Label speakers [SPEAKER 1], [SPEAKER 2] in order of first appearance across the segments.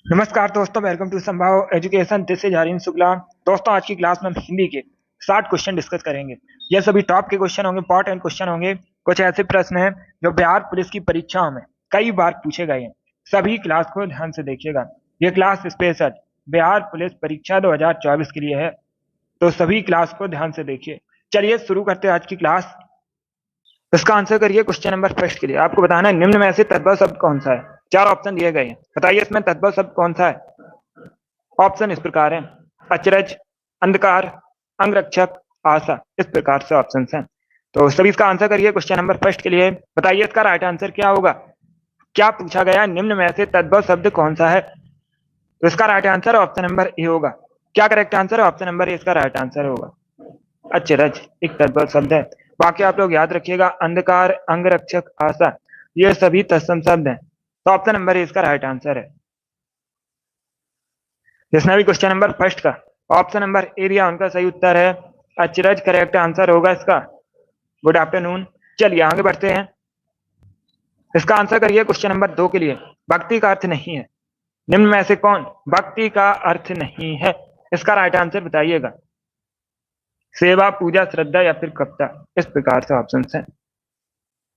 [SPEAKER 1] नमस्कार दोस्तों, welcome to Sambhav education. This is Harin Shukla. दोस्तों, आज की क्लास में हम हिंदी के 60 क्वेश्चन डिस्कस करेंगे। ये सभी टॉप के क्वेश्चन होंगे, इंपॉर्टेंट क्वेश्चन होंगे। कुछ ऐसे प्रश्न हैं जो बिहार पुलिस की परीक्षाओं में कई बार पूछे गए हैं। सभी क्लास को ध्यान से देखिएगा। ये क्लास स्पेशल बिहार पुलिस परीक्षा 2024 के लिए है, तो सभी क्लास को ध्यान से देखिए। चलिए शुरू करते हैं आज की क्लास। इसका आंसर करिए क्वेश्चन नंबर फर्स्ट के लिए। आपको बताना है निम्न में से तद्भव शब्द कौन सा है। 4 ऑप्शन दिए गए हैं, बताइए इसमें तद्भव शब्द कौन सा है। ऑप्शन इस प्रकार है: अचरज, अंधकार, अंगरक्षक, आशा। इस प्रकार से ऑप्शन हैं। तो सभी इसका आंसर करिए क्वेश्चन नंबर फर्स्ट के लिए। बताइए इसका राइट आंसर क्या होगा। क्या पूछा गया, निम्न में से तद्भव शब्द कौन सा है। तो इसका right answer option number A होगा। क्या करेक्ट आंसर है? ऑप्शन नंबर ए इसका राइट आंसर होगा। अचरज एक तद्भव शब्द है। बाकी आप लोग याद रखिएगा, अंधकार, अंगरक्षक, आशा, ये सभी तत्सम शब्द हैं। तो ऑप्शन नंबर ए इसका राइट आंसर है। जिसने भी क्वेश्चन नंबर फर्स्ट का ऑप्शन नंबर ए दिया, उनका सही उत्तर है अचरज। करेक्ट आंसर होगा इसका। Good afternoon. चलिए आगे बढ़ते हैं। इसका आंसर करिए क्वेश्चन नंबर 2 के लिए। भक्ति का अर्थ नहीं है। निम्न में से कौन भक्ति का अर्थ नहीं है। इसका राइट आंसर बताइएगा। सेवा, पूजा, श्रद्धा या फिर कविता। इस प्रकार से ऑप्शन है।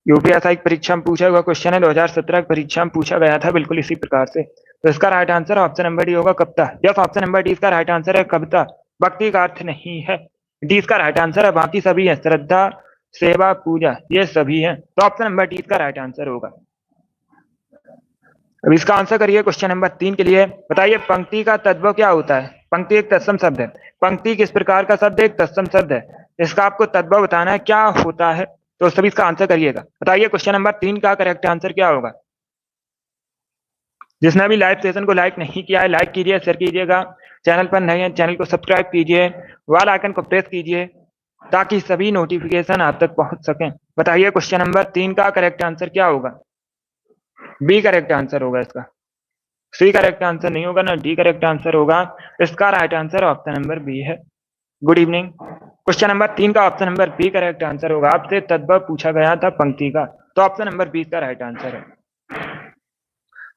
[SPEAKER 1] यूपीएसआई परीक्षा में पूछा हुआ क्वेश्चन है, 2017 की परीक्षा में पूछा गया था, बिल्कुल इसी प्रकार से। तो इसका right answer option number D होगा, कविता। यस, ऑप्शन नंबर डी इसका राइट आंसर है, कविता। भक्ति का अर्थ नहीं है, डी इसका राइट आंसर है। बाकी सभी है, श्रद्धा, सेवा, पूजा, ये सभी हैं। तो ऑप्शन नंबर डी इसका राइट आंसर होगा। अब इसका आंसर करिए क्वेश्चन नंबर 3 के लिए। बताइए पंक्ति का तद्भव क्या होता है। पंक्ति एक तत्सम शब्द है। पंक्ति किस प्रकार का शब्द है? एक तत्सम शब्द है। इसका आपको तद्भव बताना है क्या होता है। तो सभी इसका आंसर करिएगा। बताइए क्वेश्चन नंबर 3 का करेक्ट आंसर क्या होगा। जिसने अभी लाइव सेशन को लाइक नहीं किया है, लाइक कीजिए, शेयर कीजिएगा। चैनल पर नए हैं, चैनल को सब्सक्राइब कीजिए, वाल आइकन को प्रेस कीजिए ताकि सभी नोटिफिकेशन आप तक पहुंच सकें। बताइए क्वेश्चन नंबर 3 का करेक्ट आंसर क्या होगा। बी करेक्ट आंसर होगा इसका। सी करेक्ट आंसर नहीं होगा ना, डी करेक्ट आंसर होगा। इसका right answer option number B है। Good evening. क्वेश्चन नंबर 3 का option number B correct answer होगा। आपसे तद्भव पूछा गया था पंक्ति का, तो ऑप्शन नंबर बी का राइट आंसर है।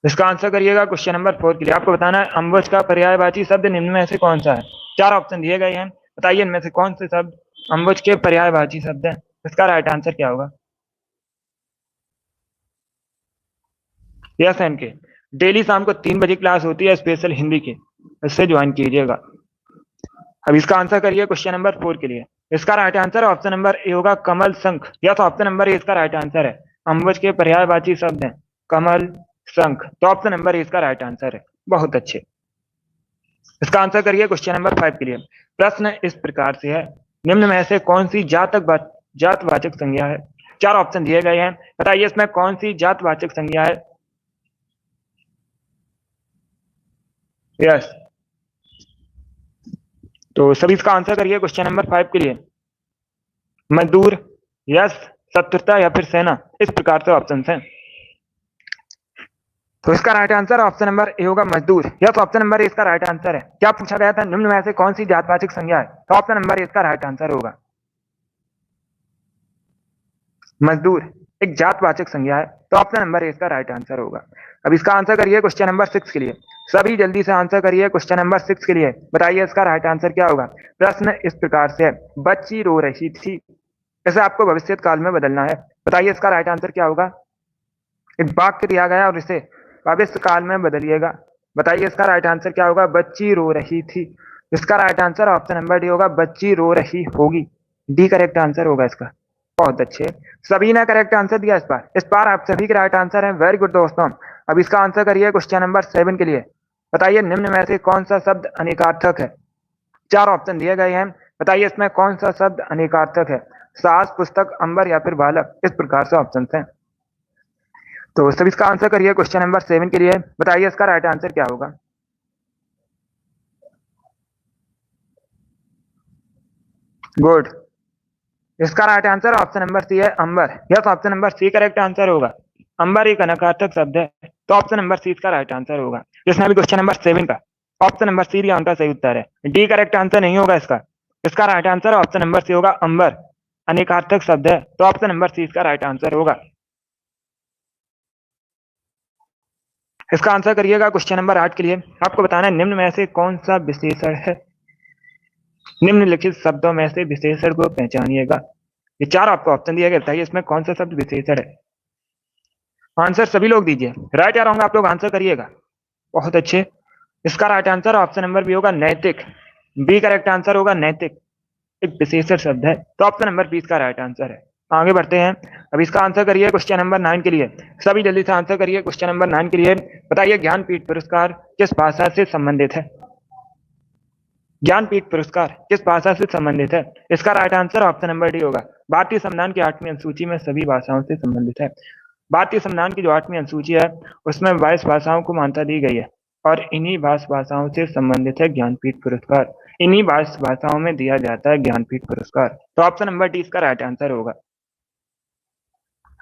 [SPEAKER 1] इसका आंसर करिएगा क्वेश्चन नंबर 4 के लिए। आपको बताना है अम्बुज का पर्यायवाची शब्द निम्न में से कौन सा है। 4 ऑप्शन दिए गए हैं, बताइए इनमें से कौन से शब्द अम्बुज के पर्यायवाची शब्द है। इसका राइट आंसर क्या होगा। यस एंड के। डेली शाम को 3 बजे क्लास होती है स्पेशल हिंदी की, इससे ज्वाइन कीजिएगा। अब इसका आंसर करिए क्वेश्चन नंबर 4 के लिए। इसका right answer option number A होगा, कमल शंख। यस, ऑप्शन नंबर ए इसका राइट आंसर है। अम्बुज के पर्यायवाची शब्द हैं कमल, शंख। तो ऑप्शन नंबर ए इसका राइट आंसर है। बहुत अच्छे। इसका आंसर करिए क्वेश्चन नंबर 5 के लिए। प्रश्न इस प्रकार से है, निम्न में से कौन सी जातवाचक संज्ञा है। 4 ऑप्शन दिए गए हैं, बताइए इसमें कौन सी जातवाचक संज्ञा है। यस, तो सभी इसका आंसर करिए क्वेश्चन नंबर 5 के लिए। मजदूर, यस, शत्रुता या फिर सेना। इस प्रकार से ऑप्शन हैं। तो इसका right answer option number A होगा, मजदूर। यस, ऑप्शन नंबर ए इसका राइट आंसर है। क्या पूछा गया था, निम्न में से कौन सी जातवाचक संज्ञा है। तो ऑप्शन नंबर ए इसका राइट आंसर होगा, मजदूर एक जातवाचक संज्ञा है। तो ऑप्शन नंबर ए इसका राइट आंसर होगा। अब इसका आंसर करिए क्वेश्चन नंबर 6 के लिए। सभी जल्दी से आंसर करिए क्वेश्चन नंबर 6 के लिए। बताइए इसका राइट आंसर क्या होगा। प्रश्न इस प्रकार से है, बच्ची रो रही थी। इसे आपको भविष्य काल में बदलना है। बताइए इसका राइट आंसर क्या होगा। एक वाक्य दिया गया और इसे भविष्य काल में बदलिएगा। बताइए इसका राइट आंसर क्या होगा। बच्ची रो रही थी। इसका right answer option number D होगा, बच्ची रो रही होगी। डी करेक्ट आंसर होगा इसका। बहुत अच्छे, सभी ने करेक्ट आंसर दिया इस बार आप सभी के राइट आंसर है। वेरी गुड दोस्तों। अब इसका आंसर करिए क्वेश्चन नंबर 7 के लिए। बताइए निम्न में से कौन सा शब्द अनेकार्थक है। 4 ऑप्शन दिए गए हैं, बताइए इसमें कौन सा शब्द अनेकार्थक है। सास, पुस्तक, अंबर या फिर बालक। इस प्रकार से ऑप्शन हैं। तो सभी इसका आंसर करिए क्वेश्चन नंबर 7 के लिए। बताइए इसका राइट आंसर क्या होगा। गुड, इसका right answer option number C है, अंबर। Yes, option number C correct answer होगा। अंबर एक अनर्थक शब्द है, तो ऑप्शन नंबर सी इसका राइट आंसर होगा। जिसने भी क्वेश्चन नंबर 7 का ऑप्शन नंबर सी दिया, उनका सही उत्तर है। डी करेक्ट आंसर नहीं होगा इसका। इसका right answer option number C होगा, अंबर अनेकार्थक शब्द है। तो ऑप्शन नंबर सी इसका राइट आंसर होगा। इसका आंसर करिएगा क्वेश्चन नंबर 8 के लिए। आपको बताना है निम्न में से कौन सा विशेषण है। निम्नलिखित शब्दों में से विशेषण को पहचानिएगा। ये 4 आपको ऑप्शन दिया गया, बताइए इसमें कौन सा शब्द विशेषण है। आंसर सभी लोग दीजिए, राइट या रॉन्ग आप लोग आंसर करिएगा। बहुत अच्छे। इसका right answer option number B होगा नैतिक। बी करेक्ट आंसर होगा नैतिक, एक विशेषण शब्द है, तो ऑप्शन नंबर बी इसका राइट आंसर है। आगे बढ़ते हैं। अब इसका आंसर करिए क्वेश्चन नंबर 9 के लिए। सभी जल्दी से आंसर करिए क्वेश्चन नंबर 9 के लिए। बताइए ज्ञानपीठ पुरस्कार किस भाषा से संबंधित है। ज्ञानपीठ पुरस्कार किस भाषा से संबंधित है। इसका right answer option number D होगा। भारतीय संविधान की 8वीं अनुसूची में सभी भाषाओं से संबंधित है। भारतीय संविधान की जो 8वीं अनुसूची है उसमें 22 भाषाओं को मान्यता दी गई है और इन्हीं 22 भाषाओं से संबंधित है ज्ञानपीठ पुरस्कार। इन्हीं 22 भाषाओं में दिया जाता है ज्ञानपीठ पुरस्कार, तो ऑप्शन नंबर डी इसका राइट आंसर होगा।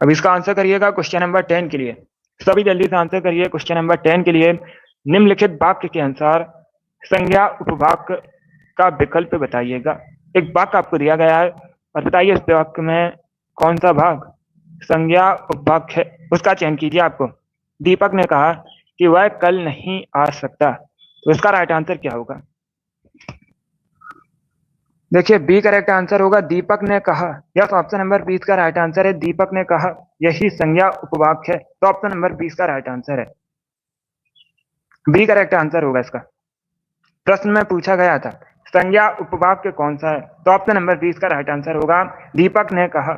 [SPEAKER 1] अब इसका आंसर करिएगा क्वेश्चन नंबर 10 के लिए। सभी जल्दी से आंसर करिए क्वेश्चन नंबर 10 के लिए। निम्नलिखित वाक्य के अनुसार संज्ञा उपवाक्य का विकल्प बताइएगा। एक वाक्य आपको दिया गया है और बताइए इस वाक्य में कौन सा भाग संज्ञा उपवाक्य है, उसका चयन कीजिए। आपको दीपक ने कहा कि वह कल नहीं आ सकता, तो इसका राइट आंसर क्या होगा। देखिए बी करेक्ट आंसर होगा दीपक ने कहा। यस, ऑप्शन नंबर 20 का राइट आंसर है दीपक ने कहा, यही संज्ञा उपवाक्य है, तो ऑप्शन नंबर 20 का राइट आंसर है। बी करेक्ट आंसर होगा इसका। प्रश्न में पूछा गया था संज्ञा उपवाक्य कौन सा है, तो ऑप्शन नंबर 20 का राइट आंसर होगा दीपक ने कहा।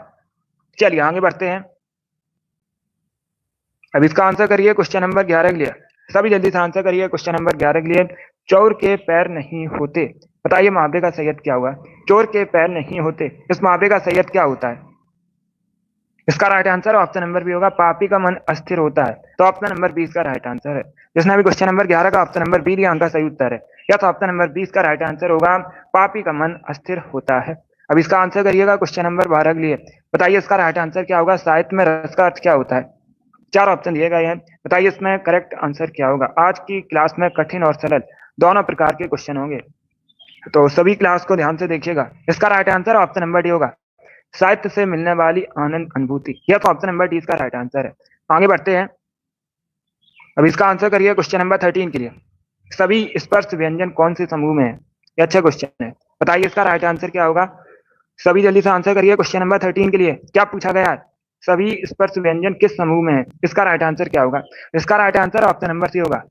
[SPEAKER 1] चलिए आगे बढ़ते हैं। अब इसका आंसर करिए क्वेश्चन नंबर 11 के लिए। सभी जल्दी से आंसर करिए क्वेश्चन नंबर 11 के लिए। चोर के पैर नहीं होते, बताइए मुहावरे का सही अर्थ क्या हुआ। चोर के पैर नहीं होते, इस मुहावरे का सही अर्थ क्या होता है। इसका right answer option number B होगा पापी का मन अस्थिर होता है, तो ऑप्शन नंबर 20 का राइट आंसर है। जिसने अभी क्वेश्चन नंबर 11 का ऑप्शन नंबर बी दिया उनका सही उत्तर है। या तो ऑप्शन नंबर 20 का राइट आंसर होगा पापी का मन अस्थिर होता है। अब इसका आंसर करिएगा क्वेश्चन नंबर 12 के लिए। बताइए इसका राइट आंसर क्या होगा। साहित्य में रस का अर्थ क्या होता है। 4 ऑप्शन दिए गए हैं, बताइए इसमें करेक्ट आंसर क्या होगा। आज की क्लास में कठिन और सरल दोनों प्रकार के क्वेश्चन होंगे, तो सभी क्लास को ध्यान से देखिएगा। इसका right answer option number D होगा साहित्य से मिलने वाली आनंद अनुभूति। यह तो ऑप्शन नंबर डी इसका राइट आंसर है। आगे बढ़ते हैं। अब इसका आंसर करिए क्वेश्चन नंबर 13 के लिए। सभी स्पर्श व्यंजन कौन से समूह में है। यह अच्छा क्वेश्चन है, बताइए इसका राइट आंसर क्या होगा। सभी जल्दी से आंसर करिए क्वेश्चन नंबर 13 के लिए। क्या पूछा गया है, सभी स्पर्श व्यंजन किस समूह में है, इसका राइट आंसर क्या होगा। इसका right answer option number C होगा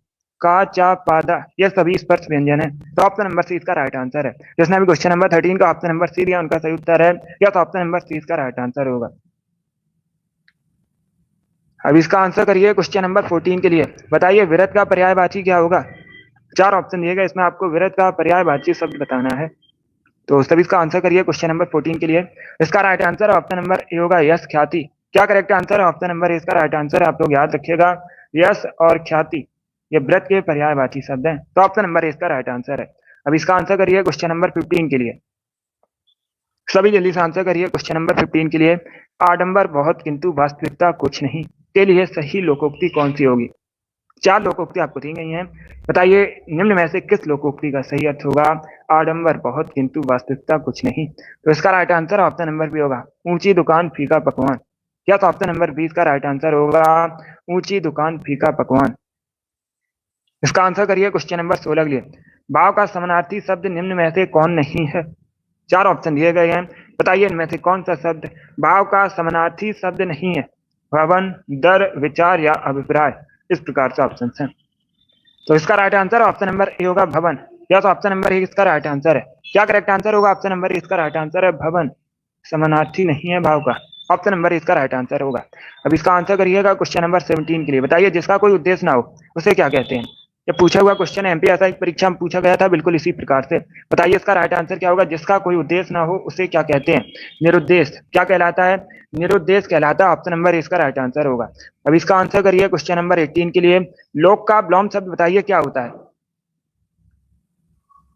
[SPEAKER 1] का चा पादा, यह सभी स्पर्श व्यंजन है, तो ऑप्शन नंबर सी इसका राइट आंसर है। जिसने भी क्वेश्चन नंबर 13 का ऑप्शन नंबर सी दिया उनका सही उत्तर है, या तो ऑप्शन नंबर सी इसका राइट आंसर होगा। अब इसका आंसर करिए क्वेश्चन नंबर 14 के लिए। बताइए विरत का पर्यायवाची क्या होगा। 4 ऑप्शन दिए गए, इसमें आपको विरत का पर्यायवाची शब्द बताना है, तो सभी इसका आंसर करिए क्वेश्चन नंबर 14 के लिए। इसका right answer option number A होगा यश ख्याति। क्या करेक्ट आंसर है, ऑप्शन नंबर ए इसका राइट आंसर है। आप लोग याद रखिएगा यश और ख्याति ये व्रत के पर्यायवाची शब्द हैं, तो ऑप्शन नंबर ए इसका राइट आंसर है। अब इसका आंसर करिए क्वेश्चन नंबर 15 के लिए। सभी जल्दी से आंसर करिए क्वेश्चन नंबर 15 के लिए। आडंबर बहुत किंतु वास्तविकता कुछ नहीं के लिए सही लोकोक्ति कौन सी होगी। 4 लोकोक्ति आपको दी गई हैं, बताइए निम्न में से किस लोकोक्ति का सही अर्थ होगा। आडंबर बहुत किंतु वास्तविकता कुछ नहीं, तो इसका right answer option number B होगा ऊंची दुकान फीका पकवान। या तो ऑप्शन नंबर 20 का राइट आंसर होगा ऊंची दुकान फीका पकवान। इसका आंसर करिए क्वेश्चन नंबर 16 के लिए। भाव का समानार्थी शब्द निम्न में से कौन नहीं है। 4 ऑप्शन दिए गए हैं, बताइए इनमें से कौन सा शब्द भाव का समानार्थी शब्द नहीं है। भवन, दर, विचार या अभिप्राय, इस प्रकार से ऑप्शन हैं, तो इसका right answer option number A होगा भवन। या तो ऑप्शन नंबर ए इसका राइट आंसर है। क्या करेक्ट आंसर होगा, ऑप्शन नंबर ए इसका राइट आंसर है भवन समानार्थी नहीं है भाव का, ऑप्शन नंबर ए इसका राइट आंसर होगा। अब इसका आंसर करिएगा क्वेश्चन नंबर 17 के लिए। बताइए जिसका कोई उद्देश्य ना हो उसे क्या कहते हैं। ये पूछा हुआ क्वेश्चन है, एमपीएसआई परीक्षा में पूछा गया था बिल्कुल इसी प्रकार से। बताइए इसका राइट आंसर क्या होगा। जिसका कोई उद्देश्य ना हो उसे क्या कहते हैं। निरुद्देश क्या कहलाता है, निरुद्देश कहलाता है, ऑप्शन नंबर इसका राइट आंसर होगा। अब इसका आंसर करिए क्वेश्चन नंबर 18 के लिए। लोक का विलोम शब्द बताइए क्या होता है।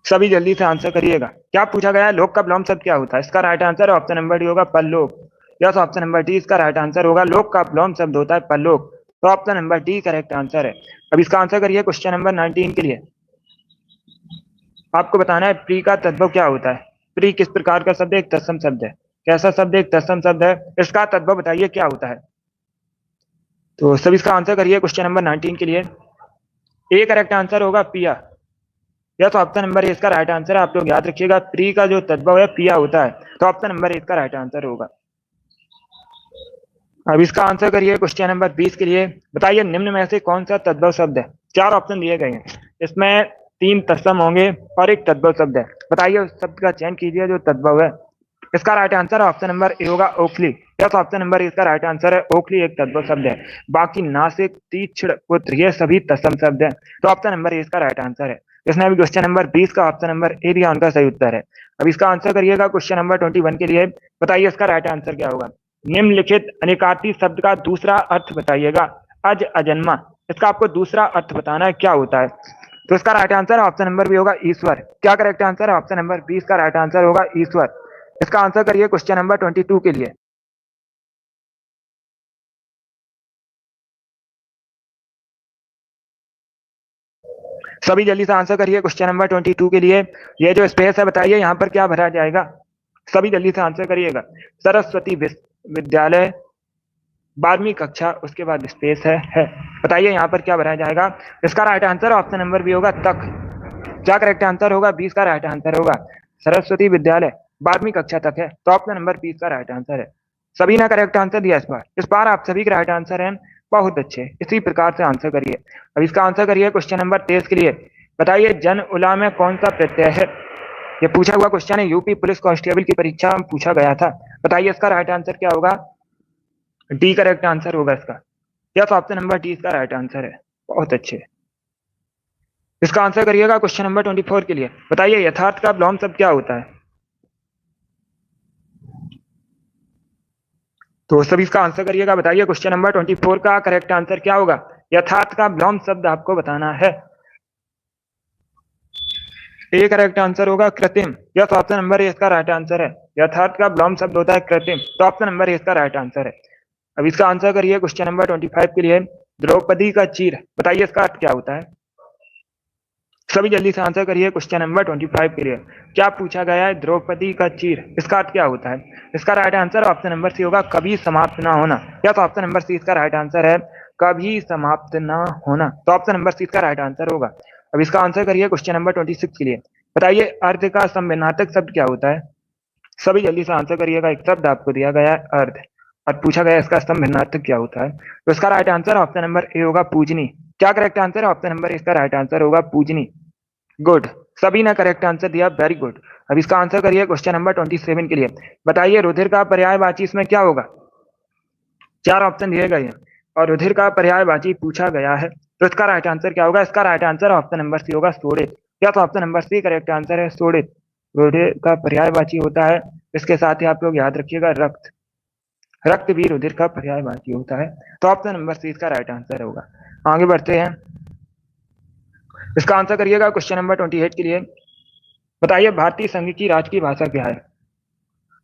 [SPEAKER 1] सभी जल्दी से आंसर करिएगा। क्या पूछा गया है, लोक का विलोम शब्द क्या होता है। इसका right answer option number D होगा परलोक। यस, ऑप्शन नंबर डी इसका राइट आंसर होगा लोक का विलोम शब्द होता है परलोक, तो option number D correct answer है। अब इसका आंसर करिए क्वेश्चन नंबर 19 के लिए। आपको बताना है प्री का तद्भव क्या होता है। प्री किस प्रकार का शब्द है, एक तत्सम शब्द है। कैसा शब्द है, एक तत्सम शब्द है। इसका तद्भव बताइए क्या होता है। तो सभी इसका आंसर करिए क्वेश्चन नंबर 19 के लिए। ए करेक्ट आंसर होगा पिया। या तो ऑप्शन नंबर ए इसका राइट आंसर है। आप लोग याद रखिएगा प्री का जो तद्भव है पिया होता है, तो ऑप्शन नंबर ए इसका राइट आंसर होगा। अब इसका आंसर करिए क्वेश्चन नंबर 20 के लिए। बताइए निम्न में से कौन सा तद्भव शब्द है। चार ऑप्शन दिए गए हैं, इसमें 3 तत्सम होंगे और एक तद्भव शब्द है। बताइए उस शब्द का चयन कीजिए जो तद्भव है। इसका right answer option number A होगा ओखली। यस, ऑप्शन नंबर ए इसका राइट आंसर है। ओखली एक तद्भव शब्द है। बाकी नासिक, तीक्ष्ण, पुत्र ये सभी तत्सम शब्द है, तो ऑप्शन नंबर ए इसका राइट आंसर है। इसने अभी क्वेश्चन नंबर 20 का ऑप्शन नंबर ए दिया, उनका सही उत्तर है। अब इसका आंसर करिएगा क्वेश्चन नंबर 21 के लिए। बताइए इसका राइट आंसर क्या होगा। निम्नलिखित अनेकार्थी शब्द का दूसरा अर्थ बताइएगा। अज, अजन्मा, इसका आपको दूसरा अर्थ बताना है क्या होता है। तो इसका right answer option number B होगा ईश्वर। क्या करेक्ट आंसर है। ऑप्शन नंबर 20 का राइट आंसर होगा ईश्वर। इसका आंसर करिए क्वेश्चन नंबर 22 के लिए। सभी जल्दी से आंसर करिए क्वेश्चन नंबर 22 के लिए। ये जो स्पेस है बताइए यहाँ पर क्या भरा जाएगा। सभी जल्दी से आंसर करिएगा। सरस्वती विद्यालय, 12वीं कक्षा, उसके बाद स्पेस है। बताइए यहाँ पर क्या भरा जाएगा। इसका right answer option number B होगा तक। क्या करेक्ट आंसर होगा। 20 का राइट आंसर होगा। सरस्वती विद्यालय 12वीं कक्षा तक है, तो ऑप्शन नंबर 20 का राइट आंसर है। सभी ने करेक्ट आंसर दिया इस बार आप सभी के राइट आंसर हैं। बहुत अच्छे, इसी प्रकार से आंसर करिए। अब इसका आंसर करिए क्वेश्चन नंबर 23 के लिए। बताइए जन उला में कौन सा प्रत्यय है। ये पूछा हुआ क्वेश्चन है, यूपी पुलिस कांस्टेबल की परीक्षा में पूछा गया था। बताइए इसका राइट आंसर क्या होगा। डी करेक्ट आंसर होगा इसका। यस, ऑप्शन नंबर डी इसका राइट आंसर है। बहुत अच्छे। इसका आंसर करिएगा क्वेश्चन नंबर 24 के लिए। बताइए यथार्थ का विलोम शब्द क्या होता है। तो सभी इसका आंसर करिएगा। बताइए क्वेश्चन नंबर 24 का करेक्ट आंसर क्या होगा। यथार्थ का विलोम शब्द आपको बताना है। ए करेक्ट आंसर होगा कृत्रिम। यस, ऑप्शन नंबर ए इसका राइट आंसर है। यथार्थ का विलोम शब्द होता है कृत्रिम, तो ऑप्शन नंबर ए इसका राइट आंसर है। अब इसका आंसर करिए क्वेश्चन नंबर 25 के लिए। द्रौपदी का चीर, बताइए इसका अर्थ क्या होता है। सभी जल्दी से आंसर करिए क्वेश्चन नंबर 25 के लिए। क्या पूछा गया है। द्रौपदी का चीर, इसका अर्थ क्या होता है। इसका right answer option number C होगा कभी समाप्त ना होना। या तो ऑप्शन नंबर सी इसका राइट आंसर है, कभी समाप्त ना होना, तो ऑप्शन नंबर सी इसका राइट आंसर होगा। अब इसका आंसर करिए क्वेश्चन नंबर 26 के लिए। बताइए अर्ध का संविनातक शब्द क्या होता है। सभी जल्दी से आंसर करिएगा। एक शब्द आपको दिया गया है अर्ध, और पूछा गया इसका संविनातक क्या होता है। तो इसका right answer option number A होगा पूजनी। क्या करेक्ट आंसर है। ऑप्शन नंबर इसका राइट आंसर होगा पूजनी। गुड, सभी ने करेक्ट आंसर दिया, वेरी गुड। अब इसका आंसर करिए क्वेश्चन नंबर 27 के लिए। बताइए रुधिर का पर्यायवाची इसमें क्या होगा। चार ऑप्शन दिए गए हैं और रुधिर का पर्यायवाची पूछा गया है, तो इसका राइट आंसर क्या होगा। इसका right answer option number C होगा शोणित। या तो option number C correct answer है शोणित। रुधिर का पर्यायवाची होता है। इसके साथ ही आप लोग याद रखिएगा रक्त, रक्त भी रुधिर का पर्यायवाची होता है, तो ऑप्शन नंबर सी इसका राइट आंसर होगा। आगे बढ़ते हैं। इसका आंसर करिएगा क्वेश्चन नंबर 28 के लिए। बताइए भारतीय संघ की राजकीय भाषा क्या है।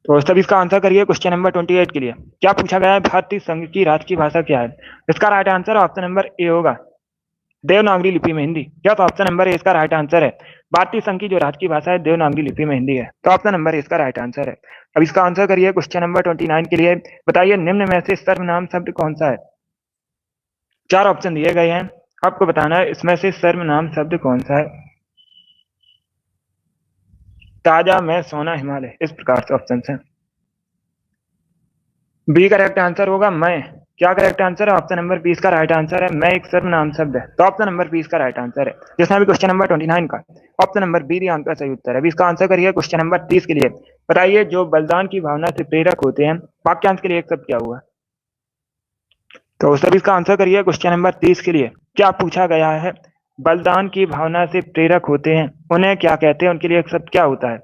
[SPEAKER 1] तो सभी इसका आंसर करिए क्वेश्चन नंबर 28 के लिए। क्या पूछा गया है। भारतीय संघ की राजकीय भाषा क्या है। इसका right answer option number A होगा देवनागरी लिपि में हिंदी। क्या तो ऑप्शन नंबर ए इसका राइट आंसर है। भारतीय संघ की जो राजकीय भाषा है देवनागरी लिपि में हिंदी है, तो ऑप्शन नंबर ए इसका राइट आंसर है। अब इसका आंसर करिए क्वेश्चन नंबर 29 के लिए। बताइए निम्न में से सर्वनाम शब्द कौन सा है। चार ऑप्शन दिए गए हैं, आपको बताना है इसमें से सर्वनाम शब्द कौन सा है। ताजा, मैं, सोना, हिमालय, इस प्रकार से ऑप्शन है। बी करेक्ट आंसर होगा मैं। क्या करेक्ट आंसर है। ऑप्शन नंबर 20 का राइट आंसर है। मैं एक सर्वनाम शब्द है, तो ऑप्शन नंबर 20 का राइट आंसर है। जिसमें भी क्वेश्चन नंबर 29 का ऑप्शन नंबर बी दिया, उनका सही उत्तर है। अभी इसका आंसर करिए क्वेश्चन नंबर 30 के लिए। बताइए जो बलिदान की भावना से प्रेरक होते हैं, वाक्यांश के लिए एक शब्द क्या हुआ। तो सभी इसका आंसर करिए क्वेश्चन नंबर 30 के लिए। क्या पूछा गया है। बलिदान की भावना से प्रेरक होते हैं, उन्हें क्या कहते हैं, उनके लिए एक शब्द क्या होता है।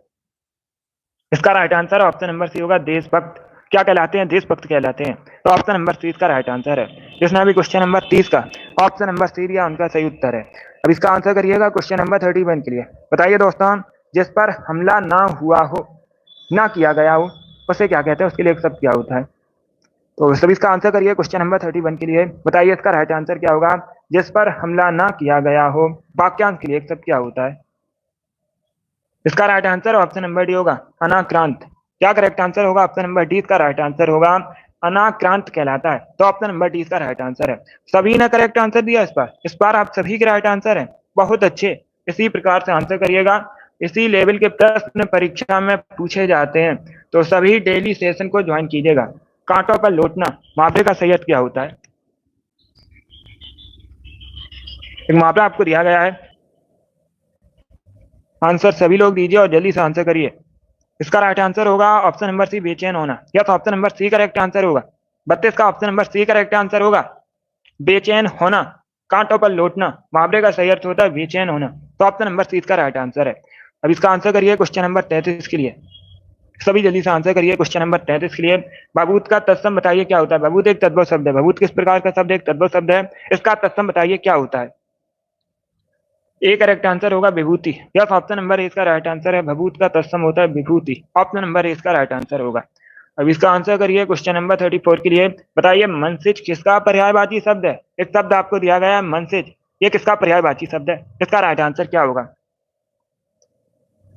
[SPEAKER 1] इसका right answer option number C होगा देशभक्त। क्या कहलाते हैं। देशभक्त कहलाते हैं, तो ऑप्शन नंबर सी इसका राइट आंसर है। जिसने अभी क्वेश्चन नंबर 30 का ऑप्शन नंबर सी दिया, उनका सही उत्तर है। अब इसका आंसर करिएगा क्वेश्चन नंबर 31 के लिए। बताइए दोस्तों जिस पर हमला ना हुआ हो, ना किया गया हो, उसे क्या कहते हैं, उसके लिए एक शब्द क्या होता है। तो सभी इसका आंसर करिए क्वेश्चन नंबर 31 के लिए। बताइए इसका राइट आंसर क्या होगा। जिस पर हमला ना किया गया हो, वाक्यांश के लिए एक शब्द क्या होता है। इसका right answer option number D होगा अनाक्रांत। क्या करेक्ट आंसर होगा। ऑप्शन नंबर डी इसका राइट आंसर होगा अनाक्रांत कहलाता है। तो ऑप्शन नंबर डी इसका राइट आंसर है। सभी ने करेक्ट आंसर दिया इस बार आप सभी के राइट आंसर है, बहुत अच्छे। इसी प्रकार से आंसर करिएगा, इसी लेवल के प्रश्न परीक्षा में पूछे जाते हैं, तो सभी डेली सेशन को ज्वाइन कीजिएगा। कांटों पर लौटना मुहावरे का सही अर्थ क्या होता है? एक मुहावरा आपको दिया गया है, आंसर सभी लोग दीजिए और जल्दी से आंसर करिए। इसका राइट आंसर होगा ऑप्शन नंबर सी, बेचैन होना। या तो option number C correct answer होगा। 32 का option number C correct answer होगा, बेचैन होना। कांटों पर लौटना मुहावरे का सही अर्थ होता है बेचैन होना। तो ऑप्शन नंबर सी इसका राइट आंसर है। अब इसका आंसर करिए क्वेश्चन नंबर 33 के लिए। सभी जल्दी से आंसर करिए क्वेश्चन नंबर 33 के लिए। बबूत का तत्सम बताइए क्या होता है? बबूत एक तद्भव शब्द है। बबूत किस प्रकार का शब्द है? एक तद्भव शब्द है। इसका तत्सम बताइए क्या होता है? ए करेक्ट आंसर होगा विभूति। यस, ऑप्शन नंबर ए इसका राइट आंसर है। भभूत का तत्सम होता है विभूति। ऑप्शन नंबर ए इसका राइट आंसर होगा। अब इसका आंसर करिए क्वेश्चन नंबर 34 के लिए। बताइए मनसिज किसका पर्यायवाची शब्द है? एक शब्द आपको दिया गया है मनसिज, ये किसका पर्यायवाची शब्द है? इसका राइट आंसर क्या होगा?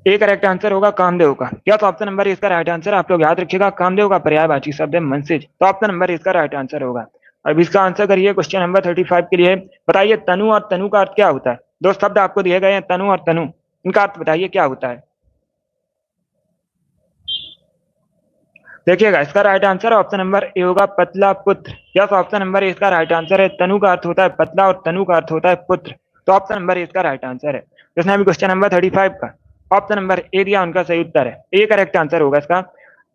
[SPEAKER 1] ए करेक्ट आंसर होगा कामदेव का। यस, ऑप्शन नंबर ए इसका राइट आंसर। आप लोग याद रखिएगा, कामदेव का पर्यायवाची शब्द है मनसिज। तो ऑप्शन नंबर ए इसका राइट आंसर होगा। अब इसका आंसर करिए क्वेश्चन नंबर 35 के लिए। बताइए तनु और तनु का अर्थ क्या होता है? दो शब्द आपको दिए गए हैं, तनु और तनु, इनका अर्थ बताइए क्या होता है? देखिएगा, इसका right answer option number A होगा पतला पुत्र। यस, ऑप्शन नंबर ए इसका राइट आंसर है। तनु का अर्थ होता है पतला और तनु का अर्थ होता है पुत्र। तो ऑप्शन नंबर ए इसका राइट आंसर है। इसने अभी क्वेश्चन नंबर 35 का ऑप्शन नंबर ए दिया, उनका सही उत्तर है। ए करेक्ट आंसर होगा इसका।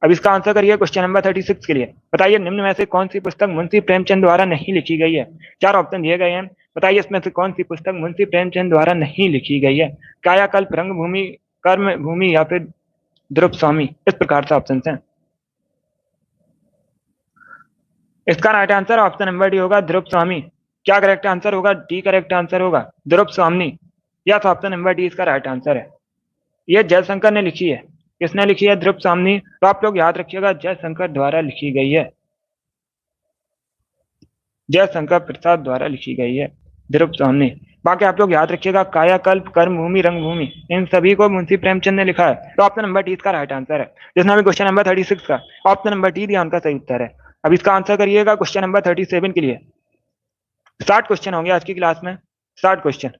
[SPEAKER 1] अब इसका आंसर करिए क्वेश्चन नंबर 36 के लिए। बताइए निम्न में से कौन सी पुस्तक मुंशी प्रेमचंद द्वारा नहीं लिखी गई है? चार ऑप्शन दिए गए हैं, बताइए इसमें से कौन सी पुस्तक मुंशी प्रेमचंद द्वारा नहीं लिखी गई है? कायाकल्प, रंगभूमि, कर्म भूमि या फिर ध्रुव स्वामी, इस प्रकार से ऑप्शन हैं। इसका right answer option number D होगा ध्रुव स्वामी। क्या करेक्ट आंसर होगा? डी करेक्ट आंसर होगा ध्रुव स्वामी। या तो ऑप्शन नंबर डी इसका राइट आंसर है। ये जयशंकर ने लिखी है। किसने लिखी है? ध्रुव स्वामी। तो आप लोग याद रखिएगा, जयशंकर द्वारा लिखी गई है, जयशंकर प्रसाद द्वारा लिखी गई है ध्रुव स्वामी। बाकी आप लोग याद रखिएगा, कायाकल्प, कर्मभूमि, रंगभूमि, इन सभी को मुंशी प्रेमचंद ने लिखा है। तो ऑप्शन नंबर डी इसका राइट आंसर है। जिसने अभी क्वेश्चन नंबर 36 का ऑप्शन नंबर डी दिया, उनका सही उत्तर है। अब इसका आंसर करिएगा क्वेश्चन नंबर 37 के लिए। 60 क्वेश्चन होंगे आज की क्लास में, 60 क्वेश्चन।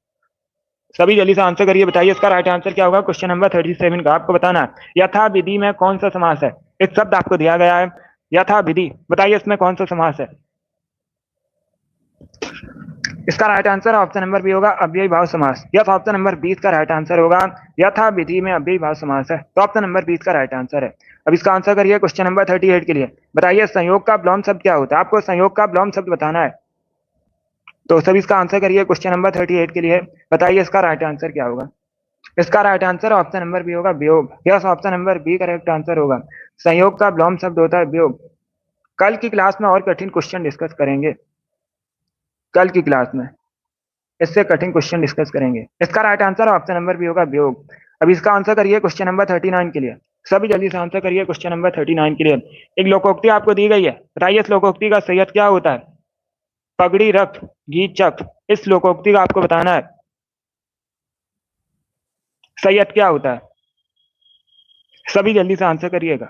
[SPEAKER 1] सभी जल्दी से आंसर करिए, बताइए इसका राइट आंसर क्या होगा? क्वेश्चन नंबर 37 का आपको बताना है यथा विधि में कौन सा समास है? एक शब्द आपको दिया गया है यथा विधि, बताइए इसमें कौन सा समास है? इसका right answer option number B होगा अव्ययी भाव समास। यस, ऑप्शन नंबर 20 का राइट आंसर होगा यथा विधि में अव्ययी भाव समास है। तो ऑप्शन नंबर 20 का राइट आंसर है। अब इसका आंसर करिए क्वेश्चन नंबर 38 के लिए। बताइए संयोग का विलोम शब्द क्या होता है? आपको संयोग का विलोम शब्द बताना है। तो सभी इसका आंसर करिए क्वेश्चन नंबर 38 के लिए। बताइए इसका राइट आंसर क्या होगा? इसका right answer option number B होगा वियोग। Yes, option number B correct answer होगा। संयोग का विलोम शब्द होता है वियोग। कल की क्लास में और कठिन क्वेश्चन डिस्कस करेंगे, कल की क्लास में इससे कठिन क्वेश्चन डिस्कस करेंगे। इसका right answer option number B होगा वियोग। अब इसका आंसर करिए क्वेश्चन नंबर 39 के लिए। सभी जल्दी से आंसर करिए क्वेश्चन नंबर 39 के लिए। एक लोकोक्ति आपको दी गई है, बताइए इस लोकोक्ति का सही अर्थ क्या होता है? पगड़ी रख घी चख, इस लोकोक्ति का आपको बताना है सही अर्थ क्या होता है। सभी जल्दी से आंसर करिएगा।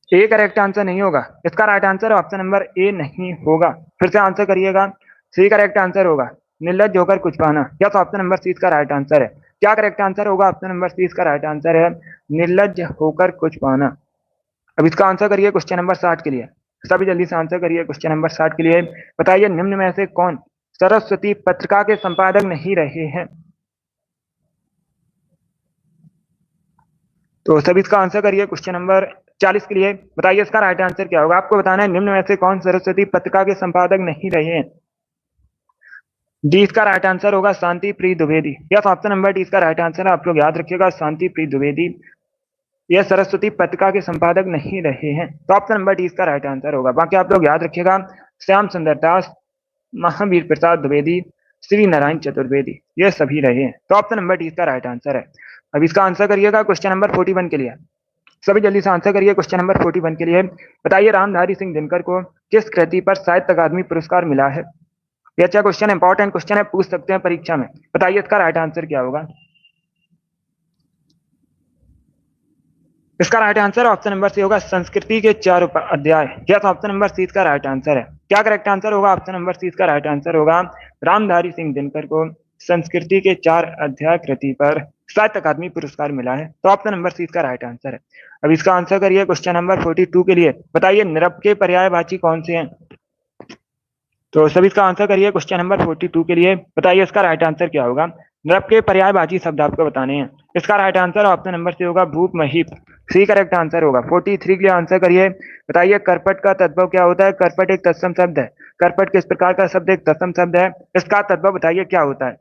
[SPEAKER 1] ए करेक्ट आंसर नहीं होगा, इसका right answer option number A नहीं होगा। फिर से आंसर करिएगा। सी करेक्ट आंसर होगा निर्लज होकर कुछ पाना। या तो ऑप्शन नंबर सी इसका राइट आंसर है। क्या करेक्ट आंसर होगा? ऑप्शन नंबर सी इसका राइट आंसर है निर्लज होकर कुछ पाना। अब इसका आंसर करिए क्वेश्चन नंबर 60 के लिए। सभी जल्दी से आंसर करिए क्वेश्चन नंबर 60 के लिए। बताइए निम्न में से कौन सरस्वती पत्रिका के संपादक नहीं रहे हैं? तो सभी इसका आंसर करिए क्वेश्चन नंबर 40 के लिए। बताइए इसका राइट आंसर क्या होगा? आपको बताना है निम्न में से कौन सरस्वती पत्रिका के संपादक नहीं रहे हैं। डी इसका राइट आंसर होगा शांति प्रिय Dwivedi. Yes, option number D इसका राइट आंसर है। आप लोग याद रखिएगा, शांति प्रिय द्विवेदी यह सरस्वती पत्रिका के संपादक नहीं रहे हैं। तो ऑप्शन नंबर डी इसका राइट आंसर होगा। बाकी आप लोग याद रखिएगा, श्याम सुंदर दास, महावीर प्रसाद द्विवेदी, श्री नारायण चतुर्वेदी, ये सभी रहे हैं। तो ऑप्शन नंबर डी इसका राइट आंसर है। अब इसका आंसर करिएगा क्वेश्चन नंबर 41 के लिए। सभी जल्दी से आंसर करिए क्वेश्चन नंबर 41 के लिए। बताइए रामधारी सिंह दिनकर को किस कृति पर साहित्य अकादमी पुरस्कार मिला है? ये अच्छा क्वेश्चन है, इंपॉर्टेंट क्वेश्चन है, पूछ सकते हैं परीक्षा में। बताइए इसका राइट आंसर क्या होगा? इसका right answer option number C होगा संस्कृति के 4 अध्याय। यस, ऑप्शन नंबर सी इसका राइट आंसर है। क्या करेक्ट आंसर होगा? ऑप्शन नंबर सी इसका राइट आंसर होगा। रामधारी सिंह दिनकर को संस्कृति के 4 अध्याय कृति पर साहित्य अकादमी पुरस्कार मिला है। तो ऑप्शन नंबर सी इसका राइट आंसर है। अब इसका आंसर करिए क्वेश्चन नंबर 42 के लिए। बताइए निरप के पर्यायवाची कौन से हैं? तो सभी इसका आंसर करिए क्वेश्चन नंबर 42 के लिए। बताइए इसका राइट आंसर क्या होगा? नृप के पर्यायवाची शब्द आपको बताने हैं। इसका right answer option number C होगा भूप महीप। सी करेक्ट आंसर होगा। 43 के लिए आंसर करिए। बताइए करपट का तद्भव क्या होता है? करपट एक तत्सम शब्द है। करपट किस प्रकार का शब्द? एक तत्सम शब्द है। इसका तद्भव बताइए क्या होता है?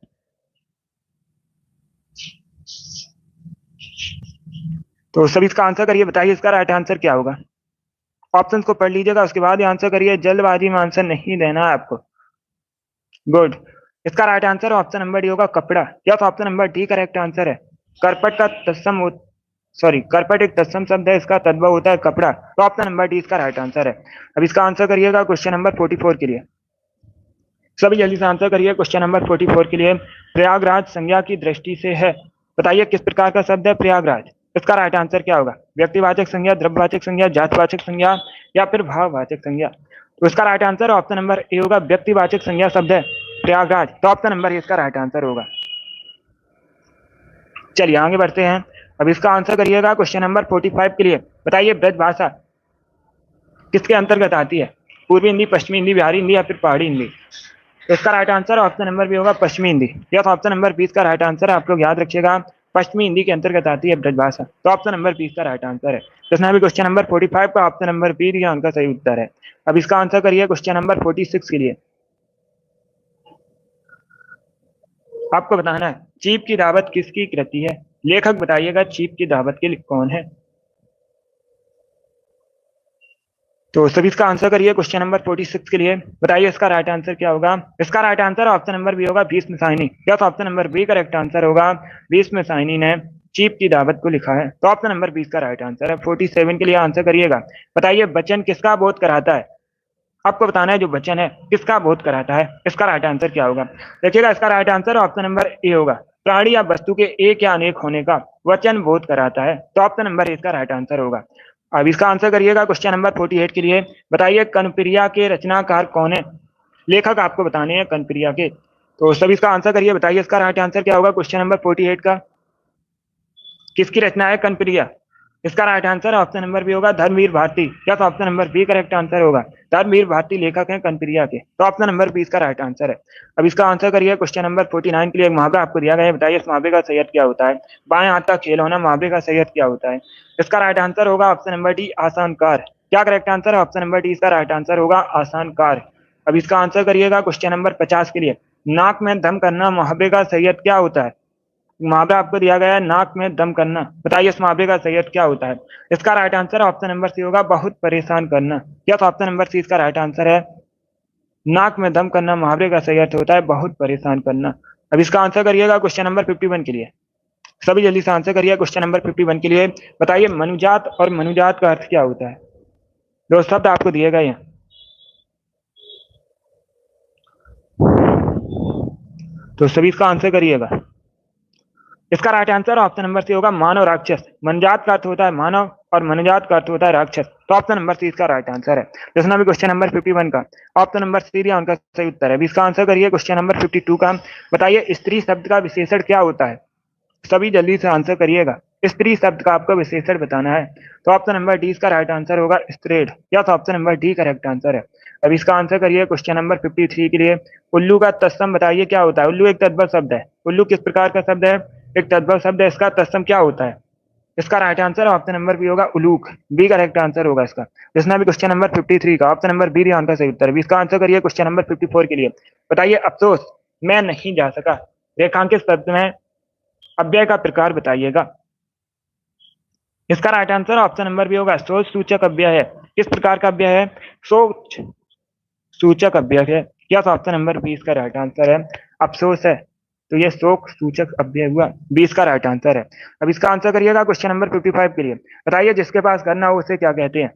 [SPEAKER 1] तो सभी इसका आंसर करिए। बताइए इसका राइट आंसर क्या होगा? ऑप्शन को पढ़ लीजिएगा, उसके बाद आंसर करिए। जल्दबाजी में आंसर नहीं देना है आपको। गुड। इसका right answer option number D होगा कपड़ा। Yes, option number D correct answer है। करपट का तत्सम सॉरी करपट एक तत्सम शब्द है, इसका तद्भव होता है कपड़ा। तो ऑप्शन नंबर डी इसका राइट आंसर है। अब इसका आंसर करिएगा क्वेश्चन नंबर 44 के लिए। सभी जल्दी से आंसर करिए क्वेश्चन नंबर 44 के लिए। प्रयागराज संज्ञा की दृष्टि से है। बताइए किस प्रकार का शब्द है प्रयागराज? इसका राइट आंसर क्या होगा? व्यक्तिवाचक संज्ञा, द्रव्यवाचक संज्ञा, जातवाचक संज्ञा या फिर भाववाचक संज्ञा? तो इसका right answer option number A होगा। व्यक्तिवाचक संज्ञा शब्द है प्रयागराज। तो ऑप्शन नंबर ए इसका राइट आंसर होगा। चलिए आगे बढ़ते हैं। अब इसका आंसर करिएगा क्वेश्चन नंबर 45 के लिए। बताइए ब्रज भाषा किसके अंतर्गत आती है? पूर्वी हिंदी, पश्चिमी हिंदी, बिहारी हिंदी या फिर पहाड़ी हिंदी? तो इसका right answer option number B होगा पश्चिमी हिंदी। यस, ऑप्शन नंबर 20 का राइट आंसर है। आप लोग याद रखिएगा, पश्चिमी हिंदी के अंतर्गत आती है ब्रजभाषा। तो ऑप्शन नंबर 20 का राइट आंसर है। जिसने भी क्वेश्चन नंबर 45 का ऑप्शन नंबर बी दिया उनका सही उत्तर है। अब इसका आंसर करिए क्वेश्चन नंबर 46 के लिए। आपको बताना है चीप की दावत किसकी कृति है? लेखक बताइएगा चीप की दावत के कौन है? तो सभी इसका आंसर करिए क्वेश्चन नंबर 46 के लिए। बताइए इसका राइट आंसर क्या होगा? इसका right answer option number B होगा Bhisham Sahni. Yes, option number B correct answer होगा। भीष्म साहनी ने चीप की दावत को लिखा है। तो ऑप्शन नंबर 20 का राइट आंसर है। 47 के लिए आंसर करिएगा। बताइए वचन किसका बोध कराता है? आपको बताना है जो वचन है किसका बोध कराता है। इसका राइट आंसर क्या होगा? देखिएगा इसका right answer option number A होगा। प्राणी या वस्तु के एक या अनेक होने का वचन बोध कराता है। तो ऑप्शन नंबर ए इसका राइट आंसर होगा। अब इसका आंसर करिएगा क्वेश्चन नंबर 48 के लिए। बताइए कनप्रिया के रचनाकार कौन है? लेखक आपको बताने हैं कनप्रिया के। तो सभी इसका आंसर करिए। बताइए इसका राइट आंसर क्या होगा क्वेश्चन नंबर 48 का? किसकी रचना है कनप्रिया? इसका right answer option number B होगा Dharamvir Bharati. Yes, option number B correct answer होगा। धर्मवीर भारती लेखक हैं कनप्रिया के। तो ऑप्शन नंबर बी इसका राइट आंसर है। अब इसका आंसर करिए क्वेश्चन नंबर 49 के लिए। एक मुहावरा आपको दिया गया है। बताइए इस मुहावरे का सही अर्थ क्या होता है? बाएं हाथ का खेल होना मुहावरे का सही अर्थ क्या होता है? इसका राइट आंसर होगा ऑप्शन नंबर डी आसान कार। क्या करेक्ट आंसर है? ऑप्शन नंबर डी इसका राइट आंसर होगा आसान कार। अब इसका आंसर करिएगा क्वेश्चन नंबर 50 के लिए। नाक में दम करना मुहावरे का सही अर्थ क्या होता है? मुहावरा आपको दिया गया है नाक में दम करना। बताइए इस मुहावरे का सही अर्थ क्या होता है? इसका right answer option number C होगा बहुत परेशान करना। यस, ऑप्शन नंबर सी इसका राइट आंसर है। नाक में दम करना मुहावरे का सही अर्थ होता है बहुत परेशान करना। अब इसका आंसर करिएगा क्वेश्चन नंबर 51 के लिए। सभी जल्दी से आंसर करिए क्वेश्चन नंबर 51 के लिए। बताइए मनुजात और मनुजात का अर्थ क्या होता है? दो शब्द आपको दिए गए हैं। तो सभी इसका आंसर करिएगा। इसका right answer option number C होगा मानव राक्षस। मनजात का अर्थ होता है मानव और मनजात का अर्थ होता है राक्षस। तो ऑप्शन नंबर सी इसका राइट आंसर है। जिसने भी क्वेश्चन नंबर 51 का ऑप्शन नंबर सी दिया उनका सही उत्तर है। इसका आंसर करिए क्वेश्चन नंबर 52 का। बताइए स्त्री शब्द का विशेषण क्या होता है? सभी जल्दी से आंसर करिएगा। स्त्री शब्द का आपको विशेषण बताना है। तो ऑप्शन नंबर डी इसका राइट आंसर होगा स्त्रेड। या तो option number D correct answer है। अब इसका आंसर करिए क्वेश्चन नंबर 53 के लिए। उल्लू का तत्सम बताइए क्या होता है? उल्लू एक तद्भव शब्द है। उल्लू किस प्रकार का शब्द है? एक तद्भव शब्द है। इसका तत्सम क्या होता है? इसका right answer option number B होगा उलूक। बी करेक्ट आंसर होगा इसका। जिसने भी क्वेश्चन नंबर 53 का ऑप्शन नंबर बी दिया उनका सही उत्तर। इसका आंसर करिए क्वेश्चन नंबर 54 के लिए। बताइए अफसोस मैं नहीं जा सका रेखांकित शब्द में अव्यय का प्रकार बताइएगा। इसका right answer option number B होगा सोच सूचक अव्यय है। किस प्रकार का अव्यय है? सोच सूचक अव्यय है। क्या तो ऑप्शन नंबर 20 का राइट आंसर है। अफसोस है तो ये शोक सूचक अव्यय हुआ। 20 का राइट आंसर है। अब इसका आंसर करिएगा क्वेश्चन नंबर 55 के लिए। बताइए जिसके पास घर ना हो उसे क्या कहते हैं?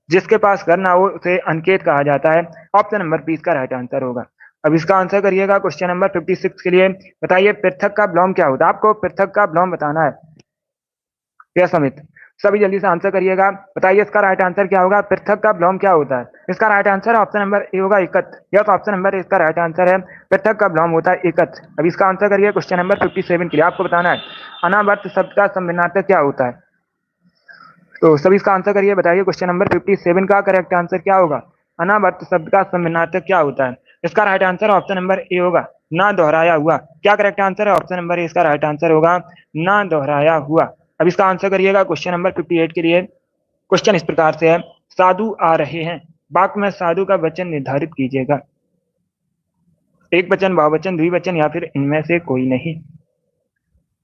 [SPEAKER 1] जिसके पास घर ना हो उसे अनिकेत कहा जाता है। ऑप्शन नंबर 20 का राइट आंसर होगा। अब इसका आंसर करिएगा क्वेश्चन नंबर 56 के लिए। बताइए पृथक का विलोम क्या होता है? आपको पृथक का विलोम बताना है। यस अमित। सभी जल्दी से आंसर करिएगा। बताइए इसका राइट आंसर क्या होगा, पृथक का विलोम क्या होता है। इसका right answer option number A होगा एकत्र। यस, ऑप्शन नंबर ए इसका राइट आंसर है, पृथक का विलोम होता है एकत्र। अब इसका आंसर करिए क्वेश्चन नंबर 57 के लिए। आपको बताना है अनावर्त शब्द का समानार्थक क्या होता है। तो सभी इसका आंसर करिए, बताइए क्वेश्चन नंबर 57 का करेक्ट आंसर क्या होगा। अनावर्त शब्द का समानार्थक क्या होता है। इसका right answer option number A होगा, ना दोहराया हुआ। क्या करेक्ट आंसर है, ऑप्शन नंबर ए इसका राइट आंसर होगा, ना दोहराया हुआ। अब इसका आंसर करिएगा क्वेश्चन नंबर 58 के लिए। क्वेश्चन इस प्रकार से है, साधु आ रहे हैं, वाक्य में साधु का वचन निर्धारित कीजिएगा। एक वचन, बहुवचन, द्विवचन या फिर इनमें से कोई नहीं।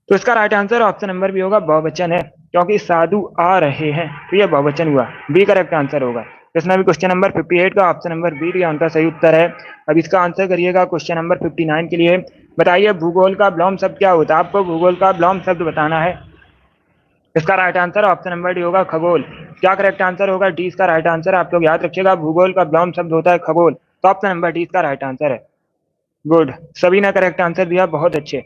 [SPEAKER 1] तो इसका right answer option number B होगा, बहुवचन है, क्योंकि साधु आ रहे हैं तो यह बहुवचन हुआ, बी करेक्ट आंसर होगा। इसमें भी क्वेश्चन नंबर 58 का ऑप्शन नंबर बी उनका सही उत्तर है। अब इसका आंसर करिएगा क्वेश्चन नंबर 59 के लिए। बताइए भूगोल का विलोम शब्द क्या होता है। आपको भूगोल का विलोम शब्द बताना है। इसका right answer option number D होगा, खगोल। क्या करेक्ट आंसर होगा, डी इसका राइट आंसर है। आप लोग याद रखिएगा भूगोल का विलोम शब्द होता है खगोल, तो ऑप्शन नंबर डी इसका राइट आंसर है। गुड, सभी ने करेक्ट आंसर दिया, बहुत अच्छे।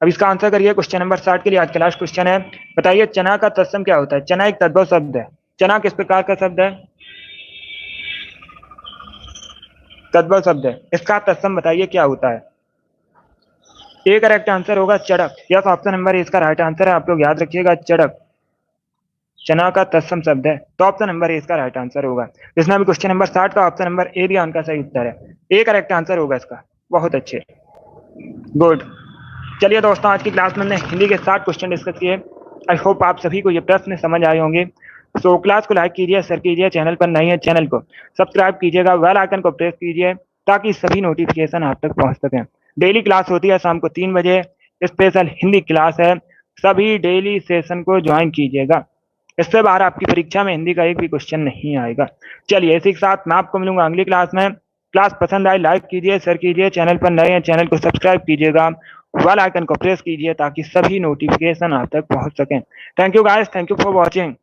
[SPEAKER 1] अब इसका आंसर करिए क्वेश्चन नंबर 60 के लिए। आज का लास्ट क्वेश्चन है, बताइए चना का तत्सम क्या होता है। चना एक तद्भव शब्द है। चना किस प्रकार का शब्द है, तद्भव शब्द है। इसका तत्सम बताइए क्या होता है। ए करेक्ट आंसर होगा, चढ़क। यस, ऑप्शन नंबर इसका राइट आंसर है। आप लोग याद रखिएगा चढ़क चना का तत्सम शब्द है, तो ऑप्शन नंबर ए इसका राइट आंसर होगा। जिसमें भी क्वेश्चन नंबर 60 का ऑप्शन नंबर ए भी उनका सही उत्तर है। ए करेक्ट आंसर होगा इसका, बहुत अच्छे, गुड। चलिए दोस्तों, आज की क्लास में हमने हिंदी के 60 क्वेश्चन डिस्कस किए। आई होप आप सभी को ये प्रश्न समझ आए होंगे। तो क्लास को लाइक कीजिए, शेयर कीजिए, चैनल पर नए हैं चैनल को सब्सक्राइब कीजिएगा, बेल आइकन को प्रेस कीजिए ताकि सभी नोटिफिकेशन आप तक पहुंच सकें। डेली क्लास होती है शाम को 3 बजे, स्पेशल हिंदी क्लास है, सभी डेली सेशन को ज्वाइन कीजिएगा। इससे बाहर आपकी परीक्षा में हिंदी का एक भी क्वेश्चन नहीं आएगा। चलिए, इसी के साथ मैं आपको मिलूंगा अगली क्लास में। क्लास पसंद आई लाइक कीजिए, शेयर कीजिए, चैनल पर नए हैं चैनल को सब्सक्राइब कीजिएगा, बेल आइकन को प्रेस कीजिए ताकि सभी नोटिफिकेशन आप तक पहुंच सकें। Thank you guys, thank you for watching.